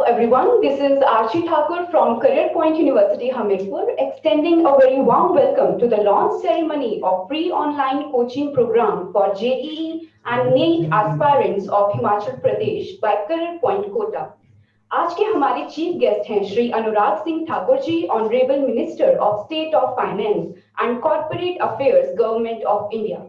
Hello everyone, this is Archie Thakur from Career Point University, Hamirpur, extending a very warm welcome to the launch ceremony of free online coaching program for JEE and NEET aspirants of Himachal Pradesh by Career Point Kota. आज के हमारे chief guest हैं Shri Anurag Singh Thakur ji, honourable minister of state of finance and corporate affairs, government of India.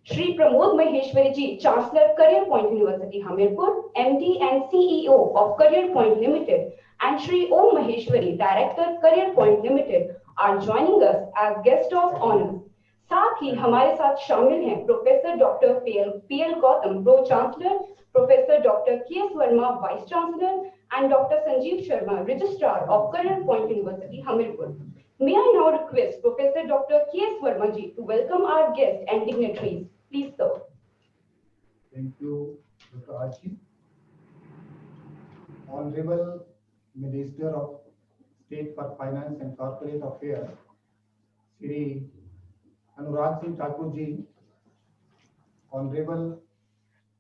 Shri Pramod Maheshwari ji, chancellor Career Point University Hamirpur, MD and CEO of Career Point Limited, and Shri Om Maheshwari, Director Career Point Limited, are joining us as guest of honor. साथ ही हमारे साथ शामिल हैं professor doctor PL Gautam, pro chancellor, professor doctor KS Verma, vice chancellor, and Dr. Sanjeev Sharma, registrar of Career Point University, Hamirpur. May I now request Professor Dr. KS Verma ji to welcome our guests and dignitaries. Please, sir. Thank you, Dr. Archie. Honorable Minister of State for Finance and Corporate Affairs, Shri Anurag Singh Thakur ji, Honorable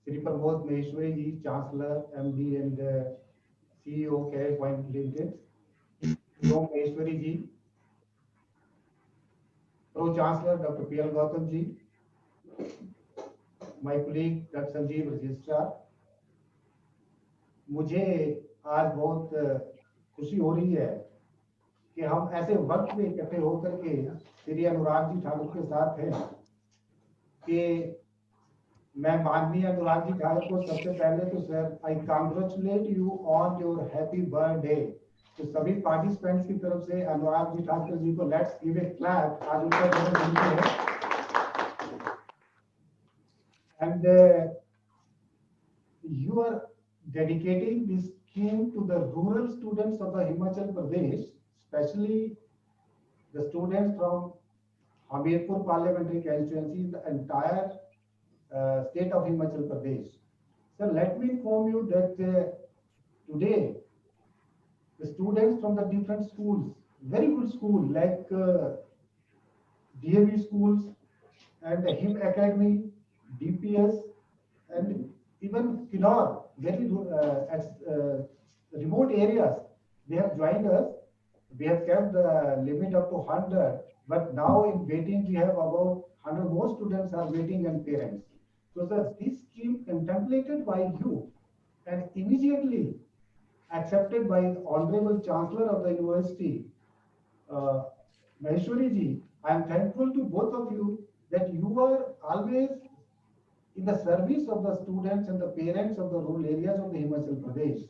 Shri Pramod Maheshwari ji, Chancellor, MD and CEO Career Point Limited, Om Maheshwari ji, Pro Chancellor Dr. PL Gautam ji, my colleague Dr. Sanjeev, registrar. मुझे आज बहुत खुशी हो रही है कि हम ऐसे वक्त में इकट्ठे होकर के श्री अनुराग जी ठाकुर के साथ हैं कि मैं माननीय अनुराग जी ठाकुर को सबसे पहले तो sir I congratulate you on your happy birthday. तो सभी पार्टिसिपेंट्स की तरफ से अनुराग जी ठाकुर जी को लेट्स गिव ए क्लैप। आज उनका जन्मदिन है and you are dedicating this scheme to the rural students of the Himachal Pradesh, especially the students from Hamirpur parliamentary constituency, the entire state of Himachal Pradesh. So let me inform you that today the students from the different schools, very good schools like DAV schools and Him Academy, DPS, and even Kinnaur, very remote areas, they have joined us. We have kept the limit up to 100, but now in waiting we have about 100 more students are waiting and parents. So sir, this scheme contemplated by you and immediately accepted by the Honorable Chancellor of the University, Maheshwari ji. I am thankful to both of you that you are always in the service of the students and the parents of the rural areas of the Himachal Pradesh,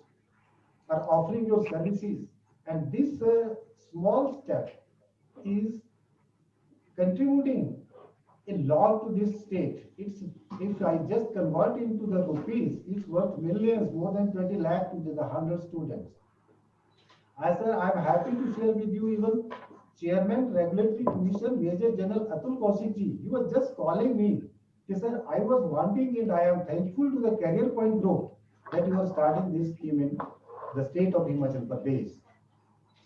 are offering your services, and this small step is contributing a lot to this state. It's, if I just convert into the rupees, it's worth millions, more than 20 lakh to the 100 students. As I'm happy to share with you, even Chairman Regulatory Commission Major General Atul Kaushik ji, he was just calling me. Yes, sir, I was wanting and I am thankful to the Career Point Group that you are starting this scheme in the state of Himachal Pradesh.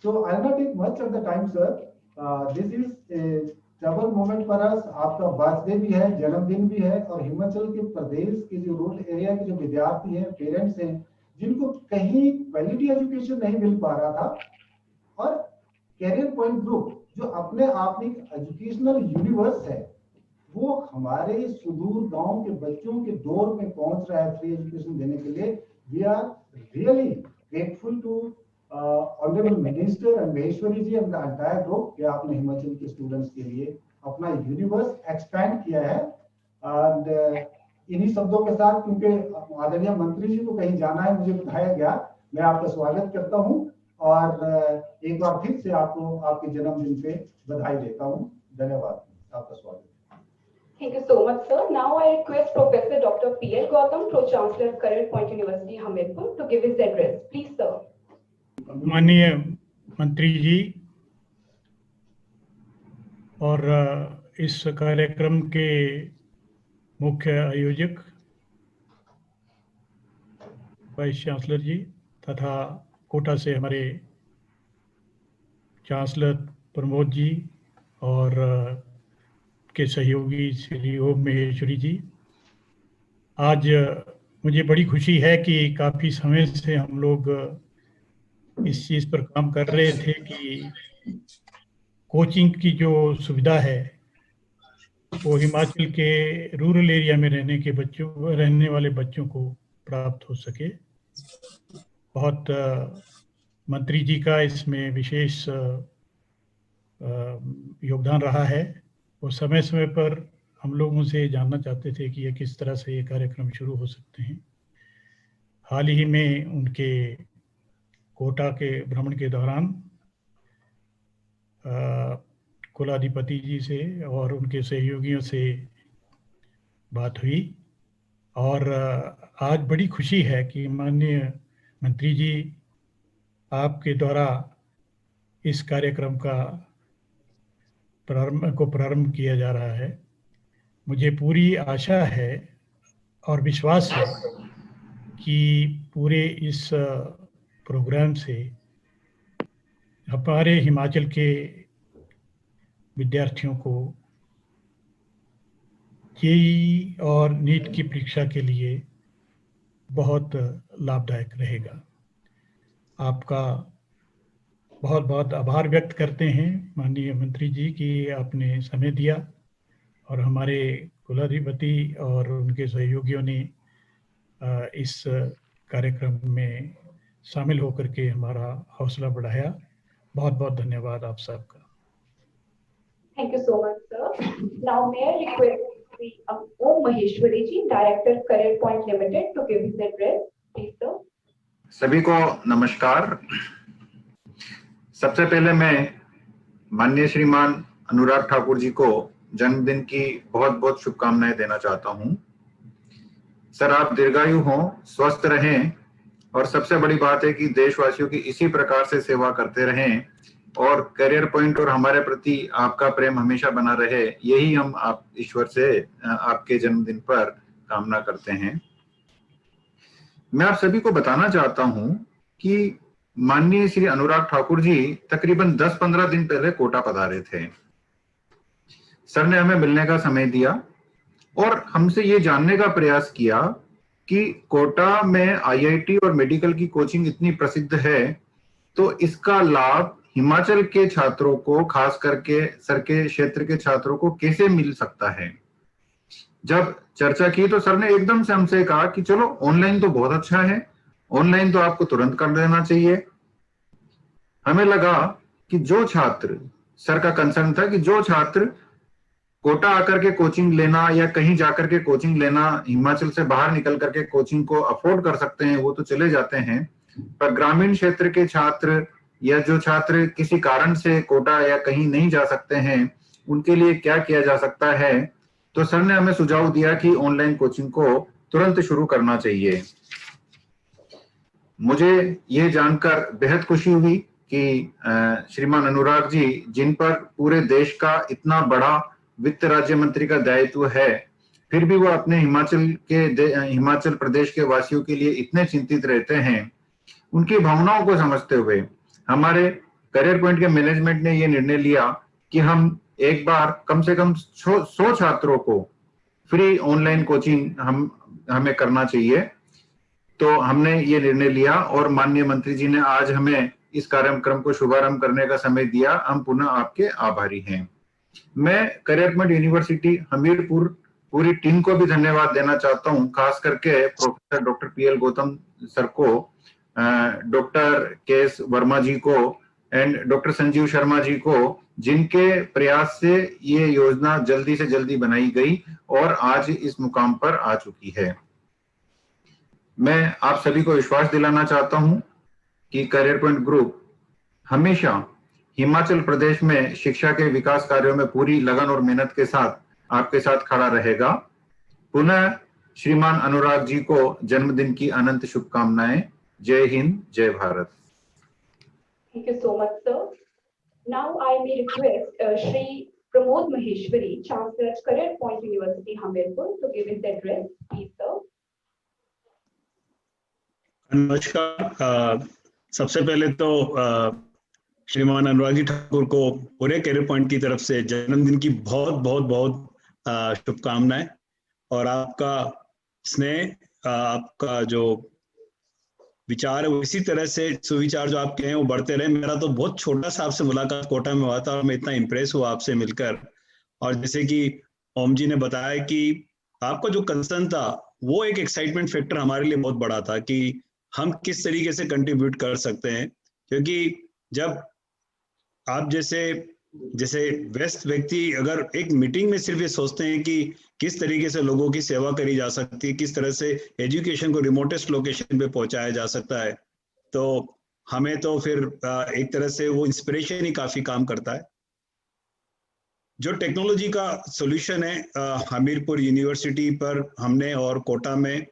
So I will not take much of the time, sir. This is a double moment for us. आपका birthday भी है, जन्मदिन भी है, और हिमाचल के प्रदेश के जो रूरल एरिया के जो विद्यार्थी हैं, पेरेंट्स हैं, जिनको कहीं क्वालिटी एजुकेशन नहीं मिल पा रहा था, और कैरियर पॉइंट ग्रुप जो अपने आप में एजुकेशनल यूनिवर्स है, वो हमारे सुदूर गांव के बच्चों के दौर में पहुंच रहा है फ्री एजुकेशन देने के लिए। We are really grateful to honourable minister and Maheshwari ji and the entire group कि आपने हिमाचल के स्टूडेंट्स के लिए अपना यूनिवर्स एक्सपैंड किया है। एंड इन्हीं शब्दों के साथ, क्योंकि आदरणीय मंत्री जी को कहीं जाना है, मुझे बताया गया, मैं आपका स्वागत करता हूं और एक बार फिर से आपको आपके जन्मदिन पे बधाई देता हूं। धन्यवाद, आपका स्वागत। Thank you so much, sir. Now I request Professor Dr. PL Gautam, Pro Chancellor Career Point University, Hamirpur, to give his address. Please, sir. माननीय मंत्री जी और इस कार्यक्रम के मुख्य आयोजक वाइस चांसलर जी तथा कोटा से हमारे चांसलर प्रमोद जी और के सहयोगी श्री ओम महेश्वरी जी, आज मुझे बड़ी खुशी है कि काफ़ी समय से हम लोग इस चीज पर काम कर रहे थे कि कोचिंग की जो सुविधा है वो हिमाचल के रूरल एरिया में रहने वाले बच्चों को प्राप्त हो सके। बहुत मंत्री जी का इसमें विशेष योगदान रहा है। वो समय समय पर हम लोगों से जानना चाहते थे कि ये किस तरह से ये कार्यक्रम शुरू हो सकते हैं। हाल ही में उनके कोटा के भ्रमण के दौरान कुलाधिपति जी से और उनके सहयोगियों से बात हुई और आज बड़ी खुशी है कि माननीय मंत्री जी आपके द्वारा इस कार्यक्रम का प्रारंभ किया जा रहा है। मुझे पूरी आशा है और विश्वास है कि पूरे इस प्रोग्राम से हमारे हिमाचल के विद्यार्थियों को जेईई और नीट की परीक्षा के लिए बहुत लाभदायक रहेगा। आपका बहुत बहुत आभार व्यक्त करते हैं माननीय मंत्री जी कि आपने समय दिया और हमारे कुलाधिपति और उनके सहयोगियों ने इस कार्यक्रम में शामिल होकर के हमारा हौसला बढ़ाया। बहुत बहुत धन्यवाद आप सबका। Thank you so much, sir. Now may I request Sri Om Maheshwari ji, Director, Career Point Limited, to give his address, please, sir. सभी को नमस्कार। सबसे पहले मैं माननीय श्रीमान अनुराग ठाकुर जी को जन्मदिन की बहुत बहुत शुभकामनाएं देना चाहता हूं। सर, आप दीर्घायु हों, स्वस्थ रहें और सबसे बड़ी बात है कि देशवासियों की इसी प्रकार से सेवा करते रहें और करियर पॉइंट और हमारे प्रति आपका प्रेम हमेशा बना रहे, यही हम आप ईश्वर से आपके जन्मदिन पर कामना करते हैं। मैं आप सभी को बताना चाहता हूं कि माननीय श्री अनुराग ठाकुर जी तकरीबन 10-15 दिन पहले कोटा पधारे थे। सर ने हमें मिलने का समय दिया और हमसे ये जानने का प्रयास किया कि कोटा में आईआईटी और मेडिकल की कोचिंग इतनी प्रसिद्ध है, तो इसका लाभ हिमाचल के छात्रों को, खास करके सर के क्षेत्र के छात्रों को कैसे मिल सकता है। जब चर्चा की तो सर ने एकदम से हमसे कहा कि चलो ऑनलाइन तो बहुत अच्छा है, ऑनलाइन तो आपको तुरंत कर लेना चाहिए। हमें लगा कि जो छात्र, सर का कंसर्न था कि जो छात्र कोटा आकर के कोचिंग लेना या कहीं जाकर के कोचिंग लेना, हिमाचल से बाहर निकल करके कोचिंग को अफोर्ड कर सकते हैं वो तो चले जाते हैं, पर ग्रामीण क्षेत्र के छात्र या जो छात्र किसी कारण से कोटा या कहीं नहीं जा सकते हैं, उनके लिए क्या किया जा सकता है। तो सर ने हमें सुझाव दिया कि ऑनलाइन कोचिंग को तुरंत शुरू करना चाहिए। मुझे ये जानकर बेहद खुशी हुई कि श्रीमान अनुराग जी, जिन पर पूरे देश का इतना बड़ा वित्त राज्य मंत्री का दायित्व है, फिर भी वो अपने हिमाचल प्रदेश के वासियों के लिए इतने चिंतित रहते हैं। उनकी भावनाओं को समझते हुए हमारे करियर पॉइंट के मैनेजमेंट ने ये निर्णय लिया कि हम एक बार कम से कम 100 छात्रों को फ्री ऑनलाइन कोचिंग हमें करना चाहिए। तो हमने ये निर्णय लिया और माननीय मंत्री जी ने आज हमें इस कार्यक्रम को शुभारंभ करने का समय दिया। हम पुनः आपके आभारी हैं। मैं करियर पॉइंट यूनिवर्सिटी हमीरपुर पूरी टीम को भी धन्यवाद देना चाहता हूं, खास करके professor doctor PL Gautam sir को, डॉक्टर केएस वर्मा जी को एंड डॉक्टर संजीव शर्मा जी को, जिनके प्रयास से ये योजना जल्दी से जल्दी बनाई गई और आज इस मुकाम पर आ चुकी है। मैं आप सभी को विश्वास दिलाना चाहता हूं कि करियर पॉइंट ग्रुप हमेशा हिमाचल प्रदेश में शिक्षा के विकास कार्यों में पूरी लगन और मेहनत के साथ आपके साथ खड़ा रहेगा। पुनः श्रीमान अनुराग जी को जन्मदिन की अनंत शुभकामनाएं। जय हिंद, जय Bharat. Thank you so much, sir. Now I may request Shri Pramod Maheshwari, Chancellor, Career Point University, Hamirpur, to give his address, please, sir. नमस्कार। सबसे पहले तो श्रीमान अनुराग जी ठाकुर को पूरे करियर पॉइंट की तरफ से जन्मदिन की बहुत बहुत बहुत शुभकामनाएं और आपका स्नेह, आपका जो विचार है वो इसी तरह से सुविचार जो आप कहें वो बढ़ते रहे। मेरा तो बहुत छोटा सा आपसे मुलाकात कोटा में हुआ था और मैं इतना इम्प्रेस हुआ आपसे मिलकर। और जैसे कि ओम जी ने बताया कि आपका जो कंसर्न था वो एक एक्साइटमेंट फैक्टर हमारे लिए बहुत बड़ा था कि हम किस तरीके से कंट्रीब्यूट कर सकते हैं। क्योंकि जब आप जैसे व्यस्त व्यक्ति अगर एक मीटिंग में सिर्फ ये सोचते हैं कि किस तरीके से लोगों की सेवा करी जा सकती है, किस तरह से एजुकेशन को रिमोटेस्ट लोकेशन पे पहुंचाया जा सकता है, तो हमें तो फिर एक तरह से वो इंस्पिरेशन ही काफी काम करता है। जो टेक्नोलॉजी का सॉल्यूशन है हमीरपुर यूनिवर्सिटी पर हमने और कोटा में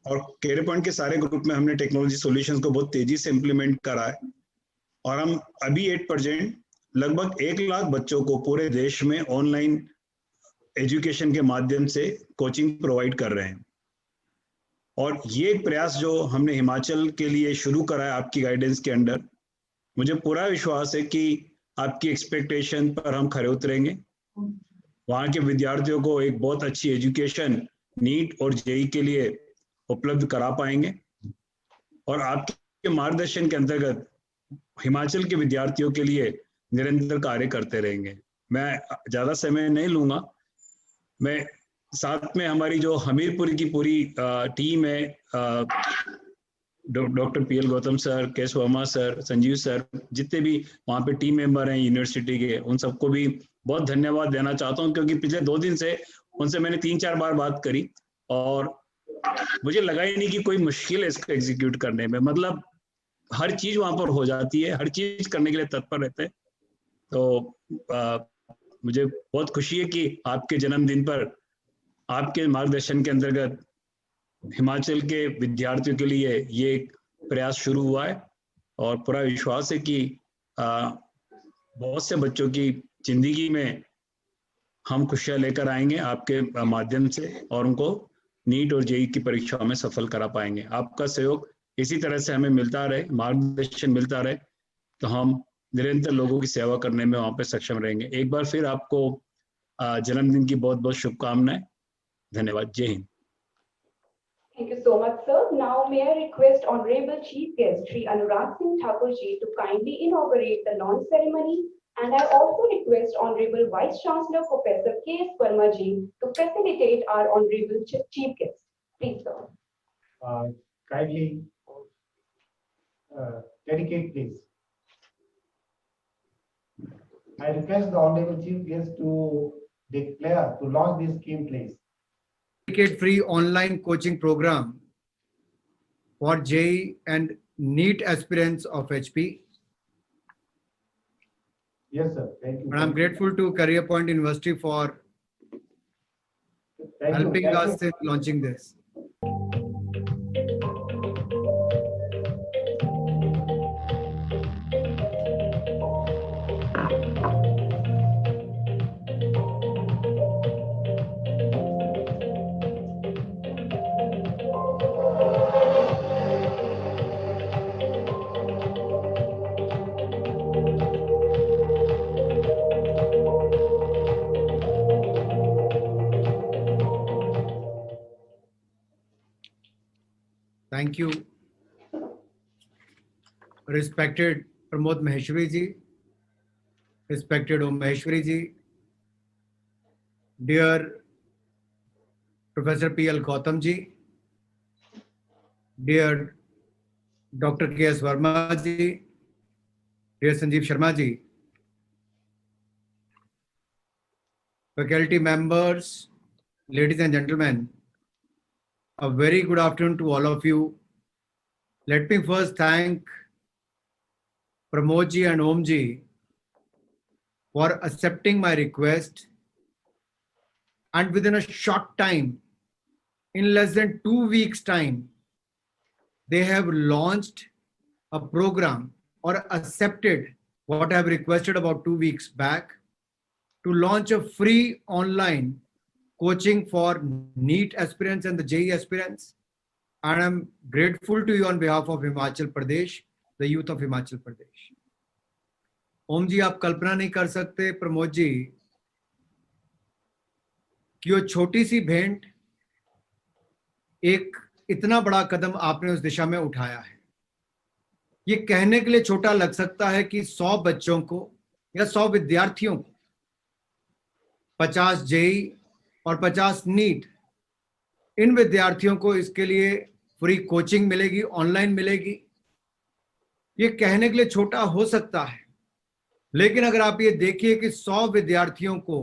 और कैरियर पॉइंट के सारे ग्रुप में हमने टेक्नोलॉजी सॉल्यूशंस को बहुत तेजी से इम्प्लीमेंट करा है। और हम अभी 8% लगभग 1 लाख बच्चों को पूरे देश में ऑनलाइन एजुकेशन के माध्यम से कोचिंग प्रोवाइड कर रहे हैं। और ये प्रयास जो हमने हिमाचल के लिए शुरू करा है आपकी गाइडेंस के अंडर, मुझे पूरा विश्वास है कि आपकी एक्सपेक्टेशन पर हम खरे उतरेंगे। वहाँ के विद्यार्थियों को एक बहुत अच्छी एजुकेशन नीट और जेई के लिए उपलब्ध करा पाएंगे और आपके मार्गदर्शन के अंतर्गत हिमाचल के विद्यार्थियों के लिए निरंतर कार्य करते रहेंगे। मैं ज्यादा समय नहीं लूंगा। मैं साथ में हमारी जो हमीरपुर की पूरी टीम है, doctor PL Gautam sir, case Verma sir, Sanjeev sir, जितने भी वहाँ पे टीम मेंबर हैं यूनिवर्सिटी के, उन सबको भी बहुत धन्यवाद देना चाहता हूँ। क्योंकि पिछले 2 दिन से उनसे मैंने 3-4 बार बात करी और मुझे लगा ही नहीं कि कोई मुश्किल है इसको एग्जीक्यूट करने में। मतलब हर चीज वहां पर हो जाती है, हर चीज करने के लिए तत्पर रहते हैं। तो मुझे बहुत खुशी है कि आपके जन्मदिन पर आपके मार्गदर्शन के अंतर्गत हिमाचल के विद्यार्थियों के लिए ये एक प्रयास शुरू हुआ है और पूरा विश्वास है कि बहुत से बच्चों की जिंदगी में हम खुशियां लेकर आएंगे आपके माध्यम से और उनको नीट और जेई की परीक्षाओं में सफल करा पाएंगे। आपका सहयोग इसी तरह से हमें मिलता रहे, मार्गदर्शन मिलता रहे, तो हम निरंतर लोगों की सेवा करने में वहां पे सक्षम रहेंगे। एक बार फिर आपको जन्मदिन की बहुत बहुत शुभकामनाएं। धन्यवाद। जय Hind. Thank you so much, sir. Now, may I request Honorable Chief Guest Shri Anurag Singh Thakur ji to kindly inaugurate the launch ceremony, and I also request Honorable Vice Chancellor Professor K.S. Verma ji to facilitate our Honorable Chief Guest. Please, sir. Kindly dedicate, please. I request the Honorable Chief Guest to launch this scheme, please. Free online coaching program for JEE and NEET aspirants of HP. Yes, sir. Thank you. And I'm grateful to Career Point University for helping us in launching this. Thank you, respected Pramod Maheshwari ji, respected Om Maheshwari ji, dear Professor P.L. Gautam ji, dear Dr. K.S. Verma ji, dear Sanjeev Sharma ji, faculty members, ladies and gentlemen, a very good afternoon to all of you. Let me first thank Pramod ji and Om ji for accepting my request, and within a short time, in less than 2 weeks' time, they have launched a program or accepted what I have requested about 2 weeks back to launch a free online coaching for NEET aspirants and the JEE aspirants. And I'm grateful to you on behalf of Himachal Pradesh, the youth of Himachal Pradesh. ओम जी, आप कल्पना नहीं कर सकते प्रमोद जी कि वो छोटी सी भेंट एक इतना बड़ा कदम आपने उस दिशा में उठाया है। ये कहने के लिए छोटा लग सकता है कि 100 बच्चों को या 100 विद्यार्थियों को 50 जेई और 50 नीट, इन विद्यार्थियों को इसके लिए फ्री कोचिंग मिलेगी, ऑनलाइन मिलेगी। ये कहने के लिए छोटा हो सकता है, लेकिन अगर आप ये देखिए कि 100 विद्यार्थियों को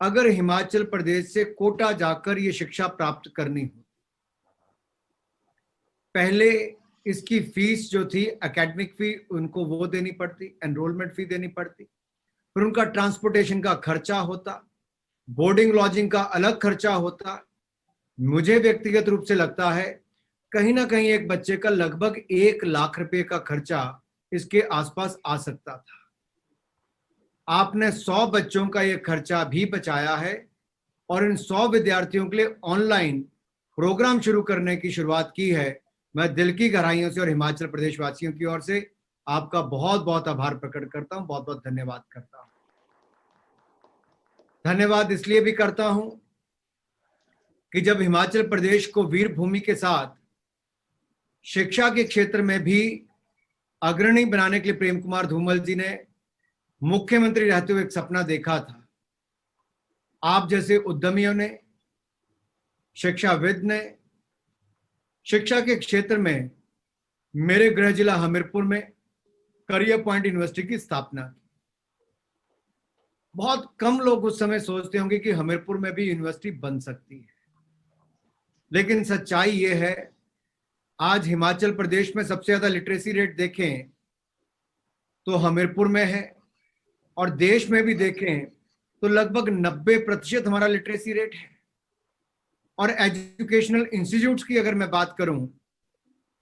अगर हिमाचल प्रदेश से कोटा जाकर ये शिक्षा प्राप्त करनी हो, पहले इसकी फीस जो थी एकेडमिक फी उनको वो देनी पड़ती, एनरोलमेंट फी देनी पड़ती, फिर उनका ट्रांसपोर्टेशन का खर्चा होता, बोर्डिंग लॉजिंग का अलग खर्चा होता। मुझे व्यक्तिगत रूप से लगता है कहीं ना कहीं एक बच्चे का लगभग 1 लाख रुपए का खर्चा इसके आसपास आ सकता था। आपने 100 बच्चों का ये खर्चा भी बचाया है और इन 100 विद्यार्थियों के लिए ऑनलाइन प्रोग्राम शुरू करने की शुरुआत की है। मैं दिल की गहराइयों से और हिमाचल प्रदेश वासियों की ओर से आपका बहुत बहुत आभार प्रकट करता हूं, बहुत बहुत धन्यवाद करता हूं। धन्यवाद इसलिए भी करता हूं कि जब हिमाचल प्रदेश को वीर भूमि के साथ शिक्षा के क्षेत्र में भी अग्रणी बनाने के लिए प्रेम कुमार धूमल जी ने मुख्यमंत्री रहते हुए एक सपना देखा था। आप जैसे उद्यमियों ने, शिक्षाविद ने शिक्षा के क्षेत्र में मेरे गृह जिला हमीरपुर में करियर पॉइंट यूनिवर्सिटी की स्थापना की। बहुत कम लोग उस समय सोचते होंगे कि हमीरपुर में भी यूनिवर्सिटी बन सकती है, लेकिन सच्चाई यह है आज हिमाचल प्रदेश में सबसे ज्यादा लिटरेसी रेट देखें तो हमीरपुर में है, और देश में भी देखें तो लगभग 90% हमारा लिटरेसी रेट है। और एजुकेशनल इंस्टीट्यूट्स की अगर मैं बात करूं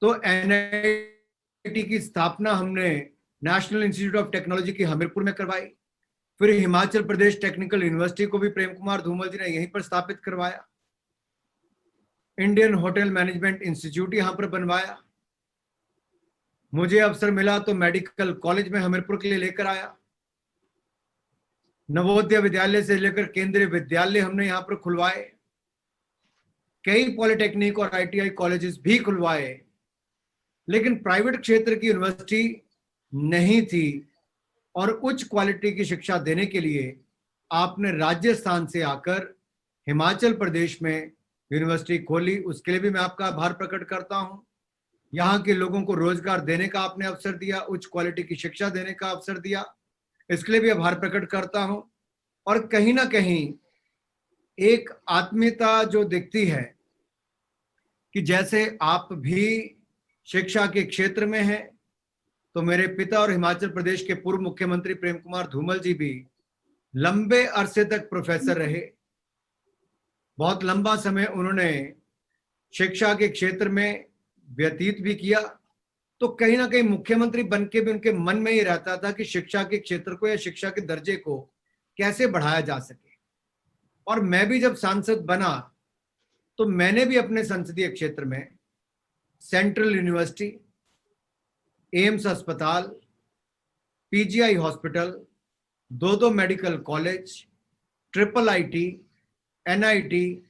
तो एनआईटी की स्थापना हमने नेशनल इंस्टीट्यूट ऑफ टेक्नोलॉजी की हमीरपुर में करवाई, फिर हिमाचल प्रदेश टेक्निकल यूनिवर्सिटी को भी प्रेम कुमार धूमल जी ने यहीं पर स्थापित करवाया, इंडियन होटल मैनेजमेंट इंस्टीट्यूट यहां पर बनवाया। मुझे अवसर मिला तो मेडिकल कॉलेज में हमीरपुर के लिए लेकर आया, नवोदय विद्यालय से लेकर केंद्रीय विद्यालय हमने यहां पर खुलवाए, कई पॉलिटेक्निक और आईटीआई कॉलेजेस भी खुलवाए, लेकिन प्राइवेट क्षेत्र की यूनिवर्सिटी नहीं थी। और उच्च क्वालिटी की शिक्षा देने के लिए आपने राजस्थान से आकर हिमाचल प्रदेश में यूनिवर्सिटी खोली, उसके लिए भी मैं आपका आभार प्रकट करता हूं। यहाँ के लोगों को रोजगार देने का आपने अवसर दिया, उच्च क्वालिटी की शिक्षा देने का अवसर दिया, इसके लिए भी आभार प्रकट करता हूं। और कहीं ना कहीं एक आत्मीयता जो दिखती है कि जैसे आप भी शिक्षा के क्षेत्र में हैं, तो मेरे पिता और हिमाचल प्रदेश के पूर्व मुख्यमंत्री प्रेम कुमार धूमल जी भी लंबे अरसे तक प्रोफेसर रहे, बहुत लंबा समय उन्होंने शिक्षा के क्षेत्र में व्यतीत भी किया। तो कहीं ना कहीं मुख्यमंत्री बनके भी उनके मन में ये रहता था कि शिक्षा के क्षेत्र को या शिक्षा के दर्जे को कैसे बढ़ाया जा सके। और मैं भी जब सांसद बना तो मैंने भी अपने संसदीय क्षेत्र में सेंट्रल यूनिवर्सिटी, एम्स अस्पताल, PGI hospital, 2 medical college, triple IT, NIT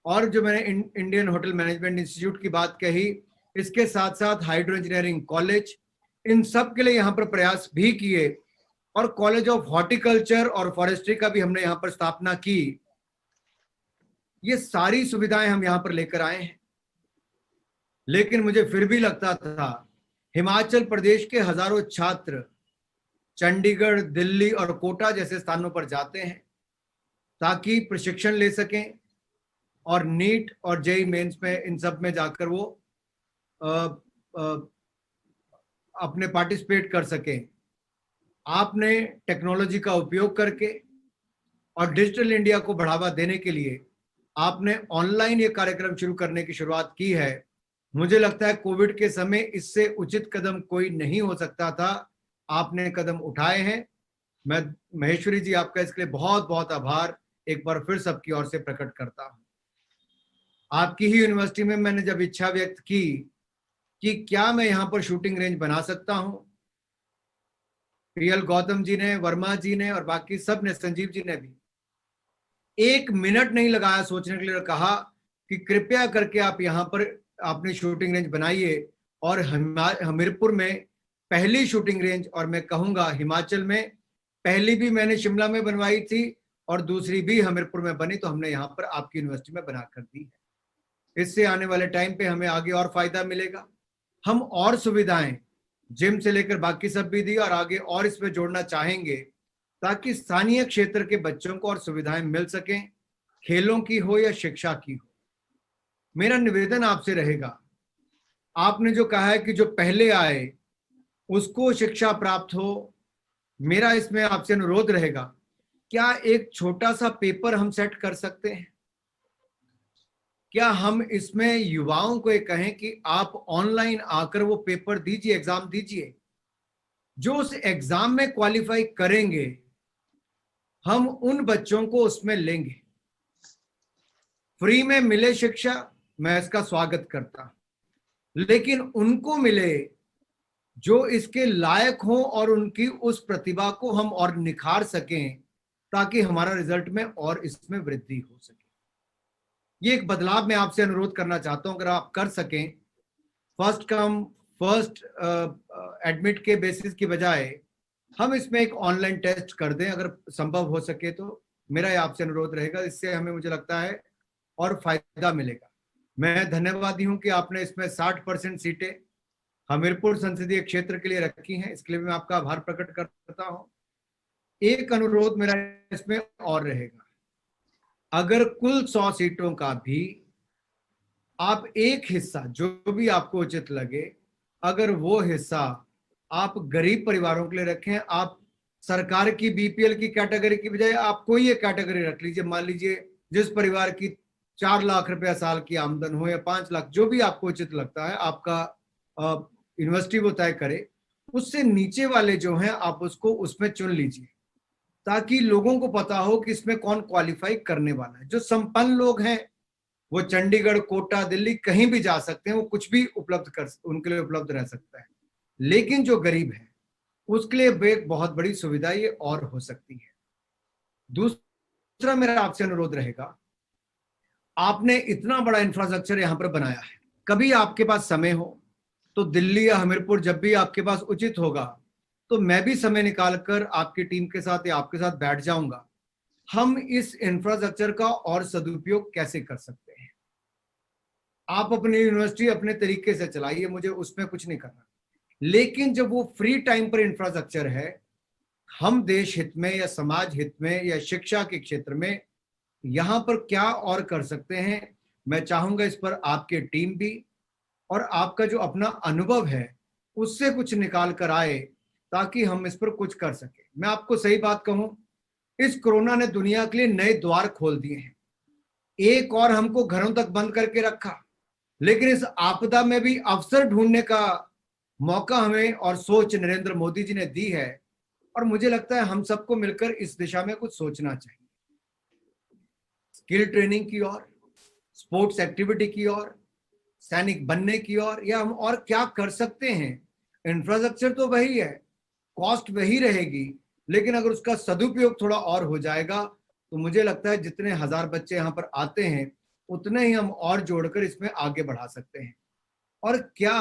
और जो मैंने इंडियन होटल मैनेजमेंट इंस्टीट्यूट की बात कही, इसके साथ साथ हाइड्रो इंजीनियरिंग कॉलेज, इन सब के लिए यहाँ पर प्रयास भी किए। और कॉलेज ऑफ हॉर्टिकल्चर और फॉरेस्ट्री का भी हमने यहाँ पर स्थापना की। ये सारी सुविधाएं हम यहाँ पर लेकर आए हैं, लेकिन मुझे फिर भी लगता था हिमाचल प्रदेश के हजारों छात्र चंडीगढ़, दिल्ली और कोटा जैसे स्थानों पर जाते हैं ताकि प्रशिक्षण ले सकें और नीट और जेई मेंस में इन सब में जाकर वो अपने पार्टिसिपेट कर सकें। आपने टेक्नोलॉजी का उपयोग करके और डिजिटल इंडिया को बढ़ावा देने के लिए आपने ऑनलाइन ये कार्यक्रम शुरू करने की शुरुआत की है। मुझे लगता है कोविड के समय इससे उचित कदम कोई नहीं हो सकता था, आपने कदम उठाए हैं। मैं महेश्वरी जी आपका इसके लिए बहुत बहुत आभार एक बार फिर सबकी ओर से प्रकट करता हूं। आपकी ही यूनिवर्सिटी में मैंने जब इच्छा व्यक्त की कि क्या मैं यहाँ पर शूटिंग रेंज बना सकता हूं, पीएल गौतम जी ने, वर्मा जी ने और बाकी सब ने, संजीव जी ने भी 1 मिनट नहीं लगाया सोचने के लिए, कहा कि कि कृपया करके आप यहाँ पर आपने शूटिंग रेंज बनाइए। और हमीरपुर में पहली शूटिंग रेंज, और मैं कहूँगा हिमाचल में पहली भी मैंने शिमला में बनवाई थी और दूसरी भी हमीरपुर में बनी, तो हमने यहाँ पर आपकी यूनिवर्सिटी में बना कर दी है। इससे आने वाले टाइम पे हमें आगे और फायदा मिलेगा। हम और सुविधाएं जिम से लेकर बाकी सब भी दी और आगे और इसमें जोड़ना चाहेंगे ताकि स्थानीय क्षेत्र के बच्चों को और सुविधाएं मिल सकें, खेलों की हो या शिक्षा की हो। मेरा निवेदन आपसे रहेगा, आपने जो कहा है कि जो पहले आए उसको शिक्षा प्राप्त हो, मेरा इसमें आपसे अनुरोध रहेगा, क्या एक छोटा सा पेपर हम सेट कर सकते हैं? क्या हम इसमें युवाओं को ये कहें कि आप ऑनलाइन आकर वो पेपर दीजिए, एग्जाम दीजिए, जो उस एग्जाम में क्वालिफाई करेंगे हम उन बच्चों को उसमें लेंगे। फ्री में मिले शिक्षा, मैं इसका स्वागत करता हूं, लेकिन उनको मिले जो इसके लायक हो और उनकी उस प्रतिभा को हम और निखार सकें ताकि हमारा रिजल्ट में और इसमें वृद्धि हो सके। ये एक बदलाव मैं आपसे अनुरोध करना चाहता हूं, अगर आप कर सकें, फर्स्ट कम फर्स्ट एडमिट के बेसिस की बजाय हम इसमें एक ऑनलाइन टेस्ट कर दें, अगर संभव हो सके तो मेरा ये आपसे अनुरोध रहेगा। इससे हमें, मुझे लगता है, और फायदा मिलेगा। मैं धन्यवादी हूं कि आपने इसमें 60% सीटें हमीरपुर संसदीय क्षेत्र के लिए रखी हैं, इसके लिए मैं आपका आभार प्रकट करता हूं। एक अनुरोध मेरा इसमें और रहेगा, अगर कुल 100 सीटों का भी आप एक हिस्सा, जो भी आपको उचित लगे, अगर वो हिस्सा आप गरीब परिवारों के लिए रखें, आप सरकार की बीपीएल की कैटेगरी की बजाय आप कोई एक कैटेगरी रख लीजिए। मान लीजिए जिस परिवार की 4 लाख रुपया साल की आमदन हो या 5 लाख, जो भी आपको उचित लगता है, आपका यूनिवर्सिटी वो तय करे, उससे नीचे वाले जो हैं आप उसको उसमें चुन लीजिए ताकि लोगों को पता हो कि इसमें कौन क्वालिफाई करने वाला है। जो संपन्न लोग हैं वो चंडीगढ़, कोटा, दिल्ली कहीं भी जा सकते हैं, वो कुछ भी उनके लिए उपलब्ध रह सकता है। लेकिन जो गरीब है उसके लिए एक बहुत बड़ी सुविधा ये और हो सकती है। दूसरा मेरा आपसे अनुरोध रहेगा, आपने इतना बड़ा इंफ्रास्ट्रक्चर यहां पर बनाया है, कभी आपके पास समय हो तो दिल्ली या हमीरपुर, जब भी आपके पास उचित होगा, तो मैं भी समय निकालकर आपकी टीम के साथ या आपके साथ बैठ जाऊंगा। हम इस इंफ्रास्ट्रक्चर का और सदुपयोग कैसे कर सकते हैं? आप अपनी यूनिवर्सिटी अपने तरीके से चलाइए, मुझे उसमें कुछ नहीं करना, लेकिन जब वो फ्री टाइम पर इंफ्रास्ट्रक्चर है, हम देश हित में या समाज हित में या शिक्षा के क्षेत्र में यहां पर क्या और कर सकते हैं, मैं चाहूंगा इस पर आपकी टीम भी और आपका जो अपना अनुभव है उससे कुछ निकाल कर आए ताकि हम इस पर कुछ कर सके। मैं आपको सही बात कहूं, इस कोरोना ने दुनिया के लिए नए द्वार खोल दिए हैं। एक और हमको घरों तक बंद करके रखा, लेकिन इस आपदा में भी अवसर ढूंढने का मौका हमें और सोच नरेंद्र मोदी जी ने दी है, और मुझे लगता है हम सबको मिलकर इस दिशा में कुछ सोचना चाहिए। स्किल ट्रेनिंग की ओर, स्पोर्ट्स एक्टिविटी की ओर, सैनिक बनने की ओर, या हम और क्या कर सकते हैं? इंफ्रास्ट्रक्चर तो वही है, कॉस्ट वही रहेगी, लेकिन अगर उसका सदुपयोग थोड़ा और हो जाएगा तो मुझे लगता है जितने 1000 बच्चे यहाँ पर आते हैं उतने ही हम और जोड़कर इसमें आगे बढ़ा सकते हैं। और क्या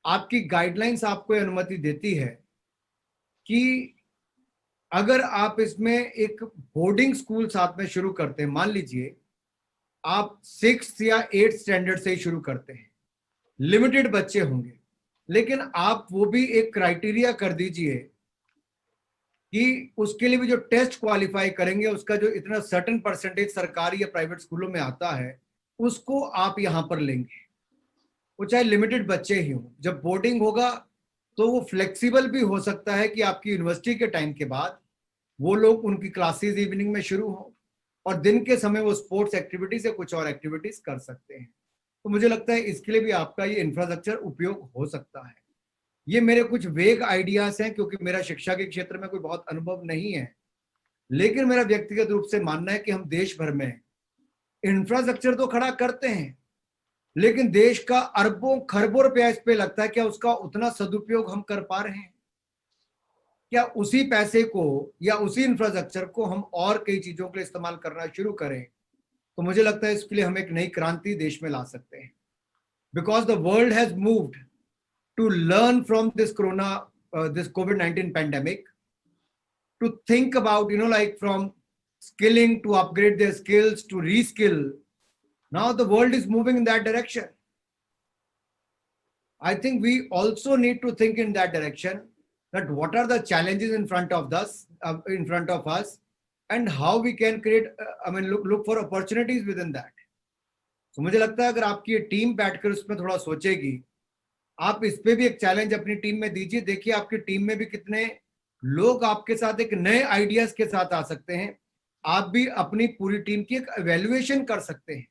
आपकी गाइडलाइंस आपको अनुमति देती है कि अगर आप इसमें एक बोर्डिंग स्कूल साथ में शुरू करते हैं, मान लीजिए आप 6th या 8th स्टैंडर्ड से ही शुरू करते हैं, लिमिटेड बच्चे होंगे, लेकिन आप वो भी एक क्राइटेरिया कर दीजिए कि उसके लिए भी जो टेस्ट क्वालिफाई करेंगे उसका जो इतना सर्टेन परसेंटेज सरकारी या प्राइवेट स्कूलों में आता है उसको आप यहां पर लेंगे, वो चाहे लिमिटेड बच्चे ही हों। जब बोर्डिंग होगा तो वो फ्लेक्सिबल भी हो सकता है कि आपकी यूनिवर्सिटी के टाइम के बाद वो लोग, उनकी क्लासेस इवनिंग में शुरू हो और दिन के समय वो स्पोर्ट्स एक्टिविटीज या कुछ और एक्टिविटीज कर सकते हैं। तो मुझे लगता है इसके लिए भी आपका ये इंफ्रास्ट्रक्चर उपयोग हो सकता है। ये मेरे कुछ वेग आइडियाज हैं क्योंकि मेरा शिक्षा के क्षेत्र में कोई बहुत अनुभव नहीं है, लेकिन मेरा व्यक्तिगत रूप से मानना है कि हम देश भर में इंफ्रास्ट्रक्चर तो खड़ा करते हैं, लेकिन देश का अरबों खरबों रुपया इस पे लगता है, क्या उसका उतना सदुपयोग हम कर पा रहे हैं? क्या उसी पैसे को या उसी इंफ्रास्ट्रक्चर को हम और कई चीजों के लिए इस्तेमाल करना शुरू करें तो मुझे लगता है इसके लिए हम एक नई क्रांति देश में ला सकते हैं. Because the world has moved to learn from this corona, this COVID-19 pandemic, to think about, like from skilling to upgrade their skills to reskill. Now the world is moving in that direction. I think we also need to think in that direction, that what are the challenges in front of us, and how we can create, look for opportunities within that. So मुझे लगता है अगर आपकी ये team बैठकर उसमें थोड़ा सोचेगी, आप इस पे भी एक चैलेंज अपनी टीम में दीजिए. देखिए आपकी टीम में भी कितने लोग आपके साथ एक नए आइडियाज के साथ आ सकते हैं. आप भी अपनी पूरी टीम की एक इवैल्यूएशन कर सकते हैं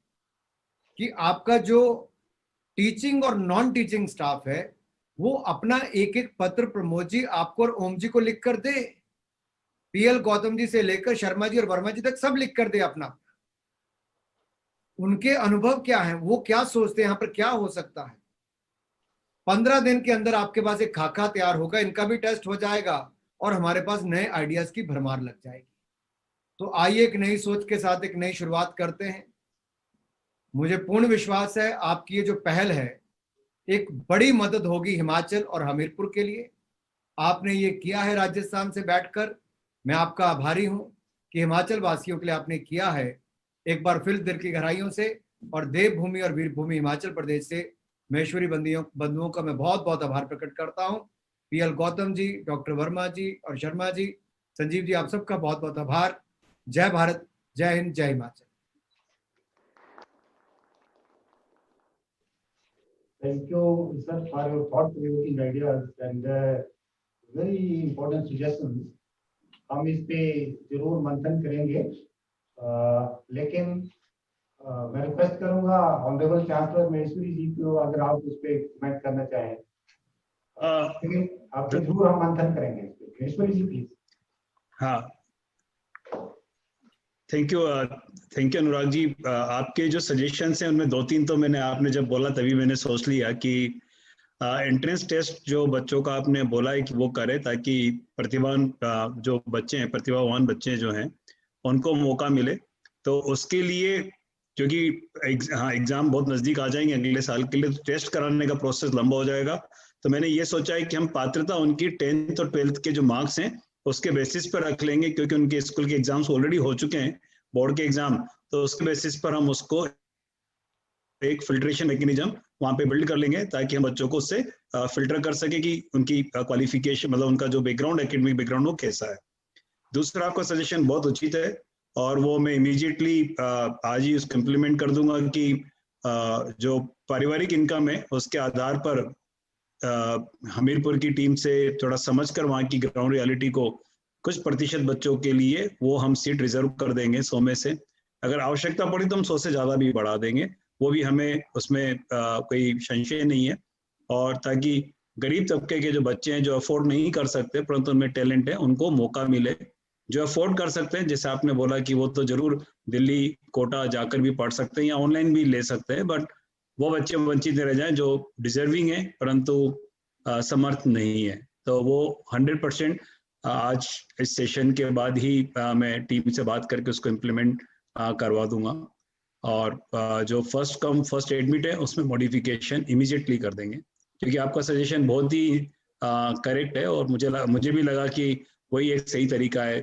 कि आपका जो टीचिंग और नॉन टीचिंग स्टाफ है वो अपना एक एक पत्र प्रमोद जी आपको और ओम जी को लिख कर दे. पीएल गौतम जी से लेकर शर्मा जी और वर्मा जी तक सब लिख कर दे अपना, उनके अनुभव क्या है, वो क्या सोचते हैं, यहाँ पर क्या हो सकता है. 15 दिन के अंदर आपके पास एक खाका तैयार होगा, इनका भी टेस्ट हो जाएगा और हमारे पास नए आइडियाज की भरमार लग जाएगी. तो आइए एक नई सोच के साथ एक नई शुरुआत करते हैं. मुझे पूर्ण विश्वास है आपकी ये जो पहल है एक बड़ी मदद होगी हिमाचल और हमीरपुर के लिए. आपने ये किया है राजस्थान से बैठकर, मैं आपका आभारी हूं कि हिमाचल वासियों के लिए आपने किया है. एक बार फिर दिल की गहराइयों से और देवभूमि और वीरभूमि हिमाचल प्रदेश से महेश्वरी बंधुओं का मैं बहुत बहुत आभार प्रकट करता हूं. पीएल गौतम जी, डॉक्टर वर्मा जी और शर्मा जी, संजीव जी, आप सबका बहुत बहुत आभार. जय भारत, जय हिंद, जय Himachal. Thank you, sir, for your thought-provoking ideas and very important suggestions. हम इस पे जरूर मंथन करेंगे, लेकिन मैं रिक्वेस्ट करूंगा ऑनरेबल चांसलर महेश्वरी जी को, अगर आप उस पे कमेंट करना चाहें. लेकिन आप जरूर हम मंथन करेंगे इस पे. महेश्वरी जी प्लीज. हाँ, थैंक यू अनुराग जी. आपके जो सजेशंस हैं उनमें 2-3 तो आपने जब बोला तभी मैंने सोच लिया कि एंट्रेंस टेस्ट जो बच्चों का आपने बोला है कि वो करे, ताकि प्रतिभावान जो बच्चे हैं, प्रतिभावान बच्चे जो हैं उनको मौका मिले. तो उसके लिए क्योंकि एग्जाम बहुत नजदीक आ जाएंगे अगले साल के लिए, तो टेस्ट कराने का प्रोसेस लंबा हो जाएगा. तो मैंने ये सोचा है कि हम पात्रता उनकी 10th और 12th के जो मार्क्स हैं उसके बेसिस पर रख लेंगे, क्योंकि उनके स्कूल के एग्जाम्स ऑलरेडी हो चुके हैं, बोर्ड के एग्जाम. तो उसके बेसिस पर हम उसको एक फिल्ट्रेशन मैकेनिज्म वहां पे बिल्ड कर लेंगे, ताकि हम बच्चों को उससे फिल्टर कर सके कि उनकी क्वालिफिकेशन, मतलब उनका जो बैकग्राउंड, एकेडमिक बैकग्राउंड, वो कैसा है. दूसरा आपका सजेशन बहुत उचित है और वो मैं इमीडिएटली आज ही उसको इम्प्लीमेंट कर दूंगा कि जो पारिवारिक इनकम है उसके आधार पर हमीरपुर की टीम से थोड़ा समझकर वहाँ की ग्राउंड रियलिटी को कुछ प्रतिशत बच्चों के लिए वो हम सीट रिजर्व कर देंगे 100 में से. अगर आवश्यकता पड़ी तो हम 100 से ज़्यादा भी बढ़ा देंगे, वो भी हमें उसमें कोई संशय नहीं है. और ताकि गरीब तबके के जो बच्चे हैं जो अफोर्ड नहीं कर सकते परंतु उनमें टैलेंट है, उनको मौका मिले. जो अफोर्ड कर सकते हैं, जैसे आपने बोला कि वो तो जरूर दिल्ली कोटा जाकर भी पढ़ सकते हैं या ऑनलाइन भी ले सकते हैं, बट वो बच्चे वंचित रह जाएं जो डिजर्विंग है परंतु समर्थ नहीं है. तो वो 100% आज इस सेशन के बाद ही मैं टीम से बात करके उसको इम्प्लीमेंट करवा दूंगा. और जो फर्स्ट कम फर्स्ट एडमिट है उसमें मॉडिफिकेशन इमीडिएटली कर देंगे, क्योंकि आपका सजेशन बहुत ही करेक्ट है और मुझे भी लगा कि वही एक सही तरीका है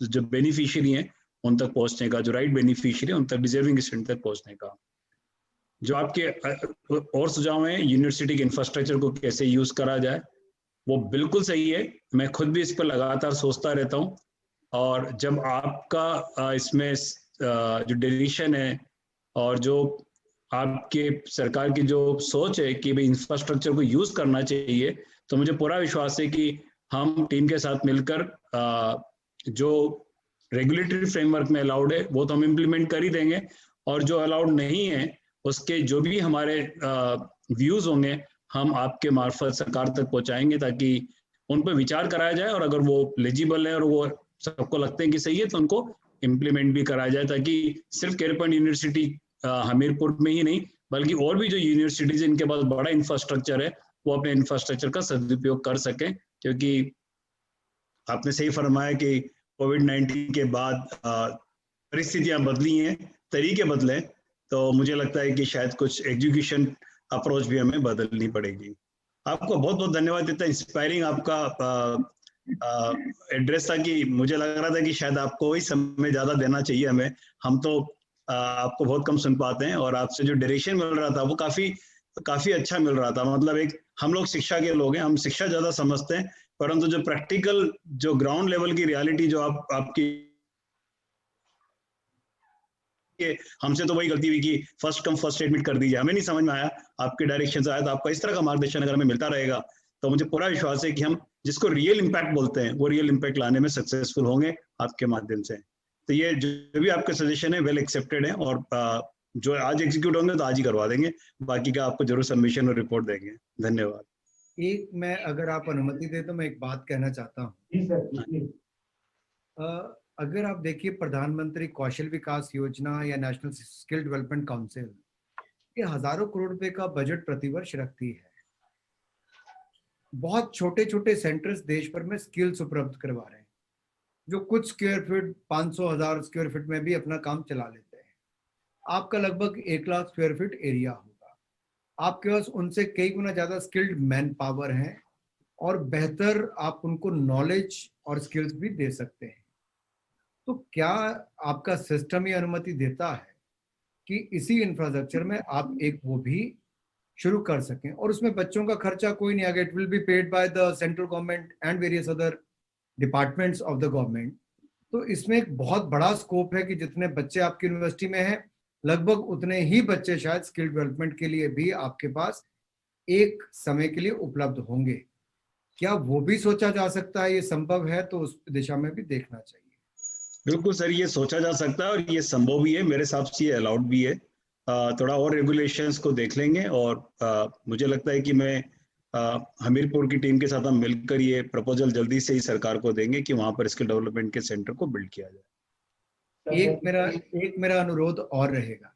जो बेनिफिशियरी हैं उन तक पहुंचने का, जो राइट बेनिफिशियरी उन तक, डिजर्विंग स्टूडेंट तक पहुंचने का. जो आपके और सुझाव हैं यूनिवर्सिटी के इंफ्रास्ट्रक्चर को कैसे यूज करा जाए, वो बिल्कुल सही है. मैं खुद भी इस पर लगातार सोचता रहता हूँ. और जब आपका इसमें जो डिसीजन है और जो आपके सरकार की जो सोच है कि भाई इंफ्रास्ट्रक्चर को यूज करना चाहिए, तो मुझे पूरा विश्वास है कि हम टीम के साथ मिलकर जो रेगुलेटरी फ्रेमवर्क में अलाउड है वो तो हम इम्प्लीमेंट कर ही देंगे, और जो अलाउड नहीं है उसके जो भी हमारे व्यूज होंगे हम आपके मार्फत सरकार तक पहुंचाएंगे, ताकि उन पर विचार कराया जाए और अगर वो एलिजिबल है और वो सबको लगते हैं कि सही है तो उनको इम्प्लीमेंट भी कराया जाए, ताकि सिर्फ केयर पॉइंट यूनिवर्सिटी हमीरपुर में ही नहीं बल्कि और भी जो यूनिवर्सिटीज जिनके पास बड़ा इंफ्रास्ट्रक्चर है वो अपने इंफ्रास्ट्रक्चर का सदुपयोग कर सकें. क्योंकि आपने सही फरमाया कि कोविड-19 के बाद परिस्थितियां बदली हैं, तरीके बदले, तो मुझे लगता है कि शायद कुछ एजुकेशन अप्रोच भी हमें बदलनी पड़ेगी। आपको बहुत बहुत धन्यवाद। इतना इंस्पायरिंग आपका एड्रेस था कि मुझे लग रहा था कि शायद आपको ही समय ज्यादा देना चाहिए हमें। हम तो आपको बहुत कम सुन पाते हैं, और आपसे जो डायरेक्शन मिल रहा था वो काफी अच्छा मिल रहा था। मतलब एक हम लोग शिक्षा के लोग हैं, हम शिक्षा ज्यादा समझते हैं, परंतु जो प्रैक्टिकल, जो ग्राउंड लेवल की रियलिटी जो आपकी, हमसे तो वही गलती हुई कि फर्स्ट कम फर्स्ट एडमिट कर दीजिए, हमें नहीं समझ में आया, आपके डायरेक्शन से आया। तो आपका इस तरह का मार्गदर्शन अगर हमें मिलता रहेगा तो मुझे पूरा विश्वास है कि हम जिसको रियल इम्पैक्ट बोलते हैं वो रियल इम्पैक्ट लाने में सक्सेसफुल होंगे आपके माध्यम से। तो ये जो भी आपके सजेशन है वेल एक्सेप्टेड है, और जो आज एग्जीक्यूट होंगे तो आज ही करवा देंगे, बाकी का आपको जरूर सबमिशन और रिपोर्ट देंगे। धन्यवाद। एक मैं, अगर आप अनुमति दे तो मैं एक बात कहना चाहता हूँ। जी सर, प्लीज। अगर आप देखिए प्रधानमंत्री कौशल विकास योजना या नेशनल स्किल डेवलपमेंट काउंसिल, ये हजारों करोड़ रुपए का बजट प्रतिवर्ष रखती है। बहुत छोटे छोटे सेंटर्स देश भर में स्किल्स उपलब्ध करवा रहे हैं, जो कुछ स्क्वायर फीट, 500,000 स्क्वायर फीट में भी अपना काम चला लेते हैं। आपका लगभग 1 लाख स्क्वायर फीट एरिया होगा, आपके पास उनसे कई गुना ज्यादा स्किल्ड मैन पावर है, और बेहतर आप उनको नॉलेज और स्किल्स भी दे सकते हैं। तो क्या आपका सिस्टम ये अनुमति देता है कि इसी इंफ्रास्ट्रक्चर में आप एक वो भी शुरू कर सकें, और उसमें बच्चों का खर्चा कोई नहीं आएगा, it will be paid by the central government and various other departments of the government. तो इसमें एक बहुत बड़ा स्कोप है कि जितने बच्चे आपकी यूनिवर्सिटी में हैं, लगभग उतने ही बच्चे शायद स्किल डेवलपमेंट के लिए भी आपके पास एक समय के लिए उपलब्ध होंगे। क्या वो भी सोचा जा सकता है? ये संभव है तो उस दिशा में भी देखना चाहिए। बिल्कुल सर, ये सोचा जा सकता है और ये संभव भी है, मेरे हिसाब से ये अलाउड भी है। थोड़ा और रेगुलेशंस को देख लेंगे, और मुझे लगता है कि मैं हमीरपुर की टीम के साथ हम मिलकर ये प्रपोजल जल्दी से ही सरकार को देंगे कि वहां पर स्किल डेवलपमेंट के सेंटर को बिल्ड किया जाए। एक मेरा अनुरोध और रहेगा,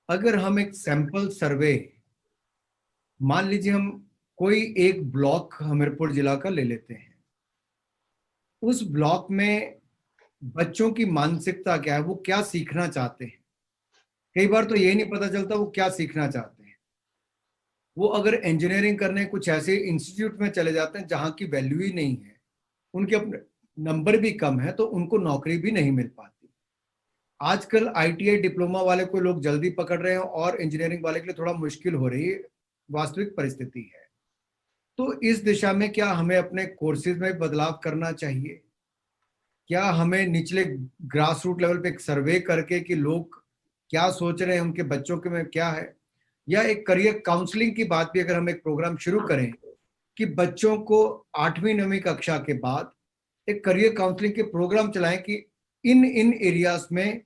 अगर हम एक सैंपल सर्वे, मान लीजिए हम कोई एक ब्लॉक हमीरपुर जिला का ले लेते हैं, उस ब्लॉक में बच्चों की मानसिकता क्या है, वो क्या सीखना चाहते हैं। कई बार तो ये नहीं पता चलता वो क्या सीखना चाहते हैं। वो अगर इंजीनियरिंग करने कुछ ऐसे इंस्टीट्यूट में चले जाते हैं जहां की वैल्यू ही नहीं है, उनके अपने नंबर भी कम है, तो उनको नौकरी भी नहीं मिल पाती। आजकल ITI डिप्लोमा वाले को लोग जल्दी पकड़ रहे हैं, और इंजीनियरिंग वाले के लिए थोड़ा मुश्किल हो रही है, वास्तविक परिस्थिति है। तो इस दिशा में क्या हमें अपने कोर्सेज में बदलाव करना चाहिए? क्या हमें निचले ग्रास रूट लेवल पे एक सर्वे करके कि लोग क्या सोच रहे हैं, उनके बच्चों के में क्या है, या एक करियर काउंसलिंग की बात भी अगर हम एक प्रोग्राम शुरू करें कि बच्चों को 8वीं 9वीं कक्षा के बाद एक करियर काउंसलिंग के प्रोग्राम चलाएं कि इन एरियाज में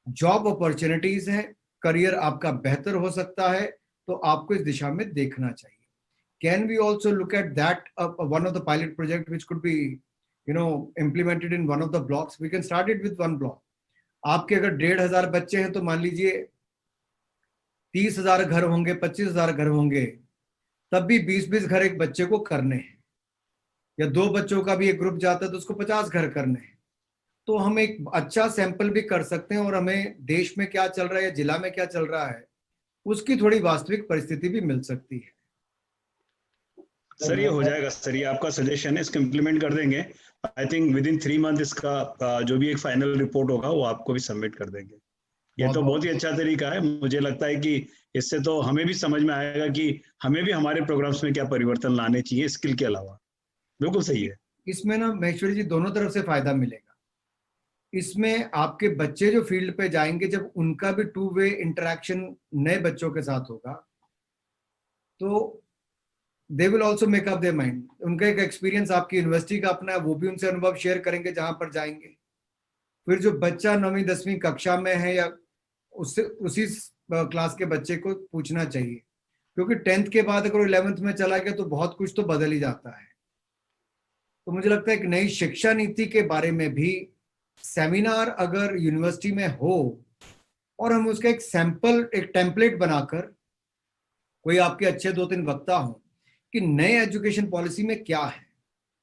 जॉब अपॉर्चुनिटीज हैं, करियर आपका बेहतर हो सकता है, तो आपको इस दिशा में देखना चाहिए। Can we also look at that, one of the pilot project which could be implemented in one of the blocks? We can start it with one block. आपके अगर 1,500 बच्चे हैं तो मान लीजिए 30,000 घर होंगे, 25,000 घर होंगे, तब भी 20-20 घर एक बच्चे को करने हैं, या 2 बच्चों का भी एक ग्रुप जाता है तो उसको 50 घर करने हैं। तो हम एक अच्छा सैंपल भी कर सकते हैं, और हमें देश में क्या चल रहा है, जिला में क्या चल रहा है, उसकी थोड़ी वास्तविक परिस्थिति भी मिल सकती है। सर ये हो जाएगा सर, ये आपका सजेशन है, इसको इम्प्लीमेंट कर देंगे। I think with in 3 month इसका जो भी एक फाइनल रिपोर्ट होगा वो आपको भी सबमिट कर देंगे। ये तो बहुत ही अच्छा तरीका है। मुझे लगता है कि इससे तो हमें भी समझ में आएगा कि हमें भी हमारे प्रोग्राम्स में क्या परिवर्तन लाने चाहिए स्किल के अलावा। बिल्कुल सही है। इसमें ना महेश्वरी जी, दोनों तरफ से फायदा मिलेगा। इसमें आपके बच्चे जो फील्ड पे जाएंगे, जब उनका भी 2 वे इंटरेक्शन नए बच्चों के साथ होगा, तो they will also make up their mind. उनका एक एक्सपीरियंस आपकी यूनिवर्सिटी का अपना है, वो भी उनसे अनुभव शेयर करेंगे जहां पर जाएंगे। फिर जो बच्चा 9वीं 10वीं कक्षा में है, या उससे उसी क्लास के बच्चे को पूछना चाहिए, क्योंकि 10th के बाद अगर 11th में चला गया तो बहुत कुछ तो बदल ही जाता है। तो मुझे लगता है कि नई शिक्षा नीति के बारे में भी सेमिनार अगर यूनिवर्सिटी में हो, और हम उसका एक सैंपल, एक टेम्पलेट बनाकर, कोई आपके अच्छे 2-3 वक्ता हों कि नए एजुकेशन पॉलिसी में क्या है,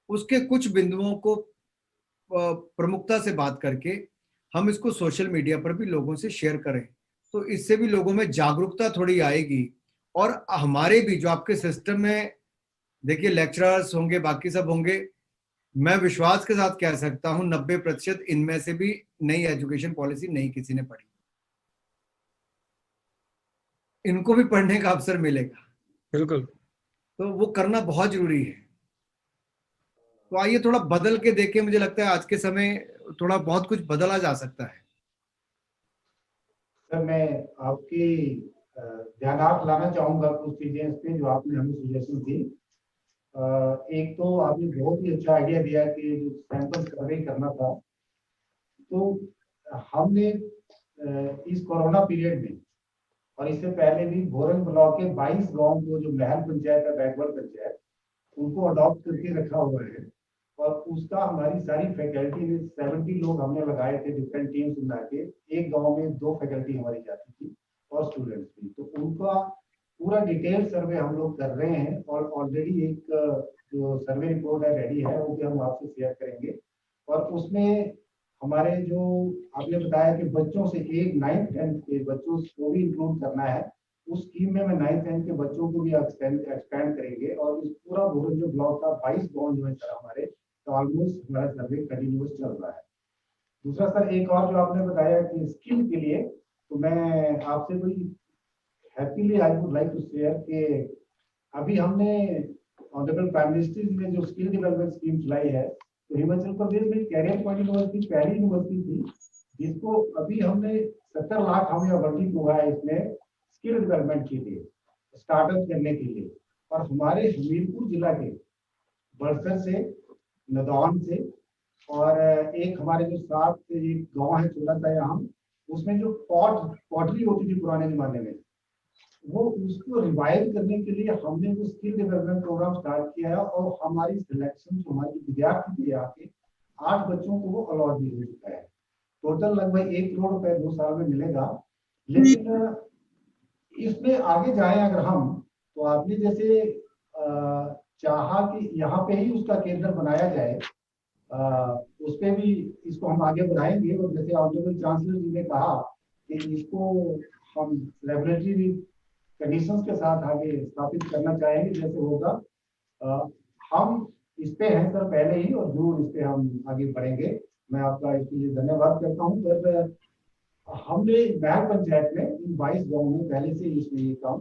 उसके कुछ बिंदुओं को प्रमुखता से बात करके हम इसको सोशल मीडिया पर भी लोगों से शेयर करें, तो इससे भी लोगों में जागरूकता थोड़ी आएगी। और हमारे भी जो आपके सिस्टम में देखिए लेक्चरर्स होंगे, बाकी सब होंगे, मैं विश्वास के साथ कह सकता हूं 90% इनमें से भी नई एजुकेशन पॉलिसी नहीं किसी ने पढ़ी, इनको भी पढ़ने का अवसर मिलेगा। बिल्कुल। तो वो करना बहुत जरूरी है। तो आइए थोड़ा बदल के देखें, मुझे लगता है आज के समय थोड़ा बहुत कुछ बदला जा सकता है। सर मैं आपकी ध्यानार्थ लाना चाहूंगा कुछ चीजें इस पे जो आपने हमें सजेशन दी। एक तो आपने बहुत ही अच्छा आइडिया दिया कि जो सैंपल सर्वे करना था, तो हमने इस कोरोना पीरियड में और इससे पहले भी भोरंग ब्लॉक के 22 गांव को जो महल पंचायत है, बैकवर्ड पंचायत, उनको अडॉप्ट करके रखा हुआ है। और उसका हमारी सारी फैकल्टी में 70 लोग हमने लगाए थे, डिफरेंट टीम्स मिला के। एक गांव में 2 फैकल्टी हमारी जाती थी और स्टूडेंट्स भी। तो उनका पूरा डिटेल सर्वे हम लोग कर रहे हैं और ऑलरेडी एक जो सर्वे रिपोर्ट है रेडी है, वो भी हम आपसे शेयर करेंगे। और उसमें हमारे जो आपने बताया कि बच्चों से 8, 9, 10 के बच्चों को भी इंक्लूड करना है, उस स्कीम में मैं 9, 10 के बच्चों को भी एक्सपेंड करेंगे। और इस पूरा भोरंग जो ब्लॉक का 22 गाँव जो है सर हमारे, तो ऑलमोस्ट हमारा सर्वे कंटिन्यूस चल रहा है। दूसरा सर एक और जो आपने बताया कि स्किल के लिए, तो मैं आपसे कोई happily I would like to share कि अभी हमने ऑनरेबल प्राइम मिनिस्टर ने जो स्किल डेवलपमेंट स्कीम चलाई है, तो हिमाचल प्रदेश में कैरियर पॉइंट यूनिवर्सिटी पहली यूनिवर्सिटी थी जिसको अभी हमने 70 लाख हमें आवंटित हुआ है इसमें स्किल डेवलपमेंट के लिए, स्टार्टअप करने के लिए। और हमारे हमीरपुर जिला के बड़सर से, नदौन से और एक हमारे जो साथ एक गांव है छोटा सा यहाँ, उसमें जो पॉटरी होती थी पुराने जमाने में, वो उसको रिवाइव करने के लिए हमने वो स्किल डेवलपमेंट प्रोग्राम स्टार्ट किया है। और हमारी सिलेक्शन जो हमारी विद्यार्थी थे यहाँ के 8 बच्चों को वो अलॉट भी हो चुका है। टोटल लगभग 1 करोड़ रुपए 2 साल में मिलेगा। लेकिन इसमें आगे जाए अगर हम, तो आपने जैसे चाहा कि यहाँ पे ही उसका केंद्र बनाया जाए, उस पे भी इसको हम आगे बढ़ाएंगे। और जैसे ऑनरेबल चांसलर जी ने कहा कि इसको हम रेगुलेटरी कंडीशंस के साथ आगे स्थापित करना चाहेंगे, जैसे होगा हम इस पे हैं सर पहले ही, और जरूर इस पे हम आगे बढ़ेंगे। मैं आपका इसके लिए धन्यवाद करता हूँ। पर हमने महल पंचायत में इन 22 गाँव में पहले से इसमें ये काम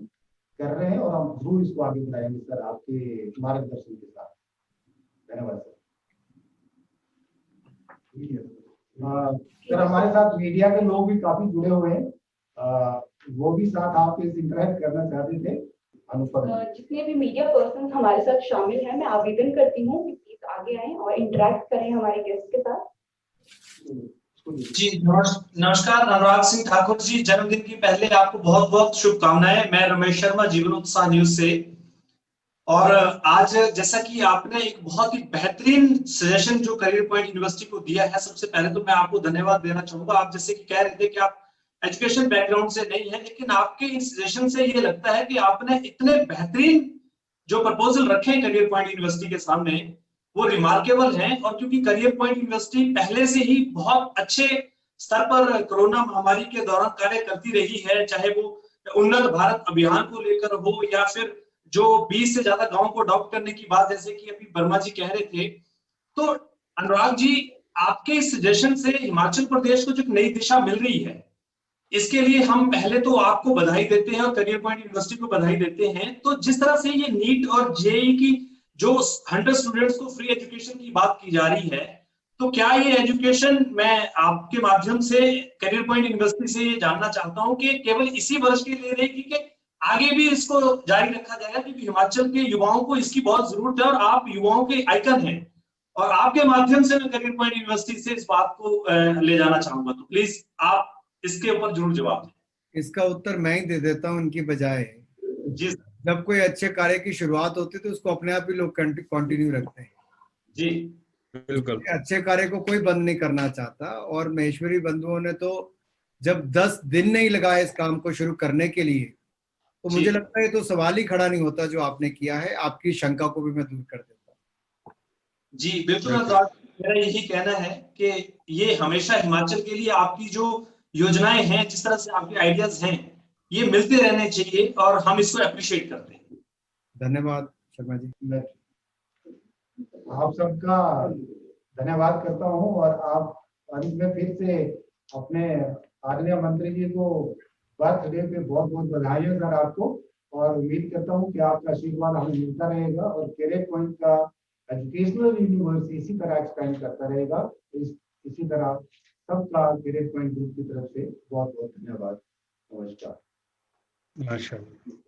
कर रहे हैं और हम जरूर इसको आगे बढ़ाएंगे सर आपके मार्गदर्शन के साथ। धन्यवाद सर। सर हमारे साथ मीडिया के लोग भी काफी जुड़े हुए हैं, वो भी साथ आपके इंटरेक्ट करना चाहते थे। अनुपम, जितने भी मीडिया पर्सन हमारे साथ शामिल हैं, मैं आवेदन करती हूँ कि प्लीज आगे आएं और इंटरेक्ट करें हमारे गेस्ट के साथ। जी नमस्कार, अनुराग सिंह ठाकुर जी, जन्मदिन की पहले आपको बहुत बहुत शुभकामनाएं। मैं रमेश शर्मा, जीवनोत्साह न्यूज से। और आज जैसा कि आपने एक बहुत ही बेहतरीन सजेशन जो करियर पॉइंट यूनिवर्सिटी को दिया है, सबसे पहले तो मैं आपको धन्यवाद देना चाहूंगा। आप जैसे कि कह रहे थे कि आप एजुकेशन बैकग्राउंड से नहीं है, लेकिन आपके इन सजेशन से ये लगता है कि आपने इतने बेहतरीन जो प्रपोजल रखे हैं करियर पॉइंट यूनिवर्सिटी के सामने, वो रिमार्केबल हैं। और क्योंकि करियर पॉइंट यूनिवर्सिटी पहले से ही बहुत अच्छे स्तर पर कोरोना महामारी के दौरान कार्य करती रही है, चाहे वो उन्नत भारत अभियान को लेकर हो या फिर जो 20 से ज्यादा गांव को अडॉप्ट करने की बात जैसे कि अभी वर्मा जी कह रहे थे। तो अनुराग जी, आपके इस सजेशन से हिमाचल प्रदेश को जो एक नई दिशा मिल रही है, इसके लिए हम पहले तो आपको बधाई देते हैं और करियर पॉइंट यूनिवर्सिटी को बधाई देते हैं। तो जिस तरह से ये नीट और जेईई की जो 100 स्टूडेंट्स को फ्री एजुकेशन की बात की जा रही है, तो क्या ये एजुकेशन, मैं आपके माध्यम से करियर पॉइंट यूनिवर्सिटी से ये जानना चाहता हूं कि केवल इसी वर्ष के लिए रहेगी कि आगे भी इसको जारी रखा जाएगा, क्योंकि हिमाचल के युवाओं को इसकी बहुत जरूरत है और आप युवाओं के आइकन हैं। और आपके माध्यम से मैं करियर पॉइंट यूनिवर्सिटी से इस बात को ले जाना चाहूंगा, तो प्लीज आप इसके ऊपर जरूर जवाब दें। इसका उत्तर मैं ही दे देता हूं उनकी बजाय। जी, जब कोई अच्छे कार्य की शुरुआत होती है तो उसको अपने आप ही लोग कंटिन्यू रखते हैं। जी बिल्कुल। अच्छे कार्य को कोई बंद नहीं करना चाहता। और महेश्वरी बंधुओं ने तो जब 10 दिन नहीं लगाए इस काम को शुरू करने के लिए, तो मुझे लगता है तो सवाल ही खड़ा नहीं होता जो आपने किया है। आपकी शंका को भी मैं दूर कर देता हूँ। जी बिल्कुल अनुराग, मेरा यही कहना है कि ये हमेशा हिमाचल के लिए आपकी जो योजनाएं हैं, जिस तरह से आपके आइडियाज हैं, ये मिलते रहने चाहिए और हम इसको अप्रिशिएट करते हैं। धन्यवाद शर्मा जी। मैं आप सबका धन्यवाद करता हूं और आप अंत में फिर से अपने आदरणीय मंत्री जी को बर्थडे पे बहुत बहुत बधाई सर आपको, और उम्मीद करता हूं कि आपका आशीर्वाद हमें मिलता रहेगा और कैरियर पॉइंट का एजुकेशनल यूनिवर्स इसी तरह एक्सपेंड करता रहेगा। इसी तरह सबका कैरियर पॉइंट ग्रुप की तरफ से बहुत बहुत धन्यवाद। नमस्कार। माशाल्लाह।